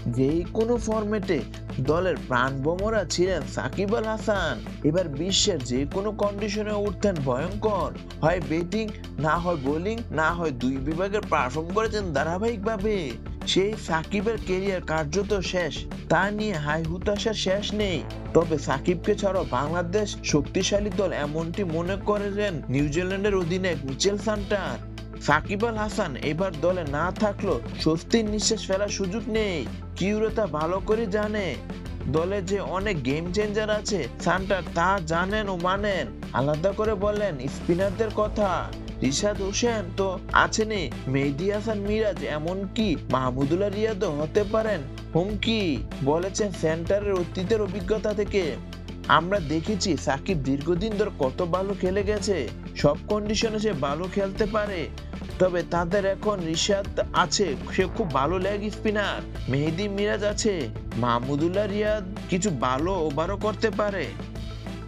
যেই কোনো ফরম্যাটে দলের প্রাণভোমরা ছিলেন সাকিব আল হাসান। এবার বিশ্বের যে কোনো কন্ডিশনে উঠতেন ভয়ঙ্কর, হয় ব্যাটিং, না হয় বোলিং, না হয় দুই বিভাগের পারফর্ম করেছেন ধারাবাহিকভাবে। সেই সাকিবের কেরিয়ার কার্যত শেষ, তা নিয়ে হাই হুতাশার শেষ নেই। তবে সাকিবকে ছাড়াও বাংলাদেশ শক্তিশালী দল এমনটি মনে করেন নিউজিল্যান্ডের অধিনায়ক মিচেল সান্টার। সাকিব আল হাসান এবার দলে না থাকলেও স্বস্তির নিঃশ্বাস ফেলার সুযোগ নেই। কিউরো তা ভালো করে জানে। দলে যে অনেক গেম চেঞ্জার আছে সান্টার তা জানেন ও মানেন। আলাদা করে বলেন স্পিনারদের কথা। রিশাদ হোসেন তো আছেনই, মেহেদী হাসান মিরাজ, এমনকি মাহমুদুল্লাহ রিয়াদও হতে পারেন হুমকি। বলেছেন সেন্টারের অতীতের অভিজ্ঞতা থেকে, আমরা দেখেছি সাকিব দীর্ঘদিন ধরে কত ভালো খেলে গেছে, সব কন্ডিশনে সে ভালো খেলতে পারে। তবে তাদের এখন রিশাদ আছে, সে খুব ভালো লেগ স্পিনার, মেহেদী মিরাজ আছে, মাহমুদুল্লাহ রিয়াদ কিছু ভালো ওভারও করতে পারে।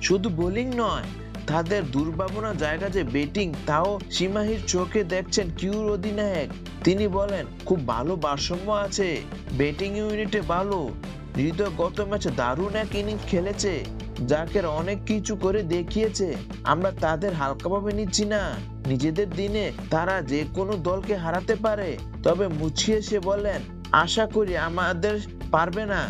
শুধু বোলিং নয়, তাদের দুর্ভাবনা জায়গা যে ব্যাটিং, তাও সীমাহীর চোখে দেখছেন কিউর অধিনায়ক। তিনি বলেন খুব ভালো ভারসাম্য আছে, ব্যাটিং ইউনিটে ভালো। হৃদয় গত ম্যাচে দারুণ এক ইনিংস খেলেছে, জাকের অনেক কিছু করে দেখিয়েছে। আমরা তাদের হালকাভাবে নিচ্ছি না, নিজেদের দিনে তারা যে কোনো দলকে হারাতে পারে। তবে মুছিয়ে সে বলেন আশা করি আমাদের পারবে না।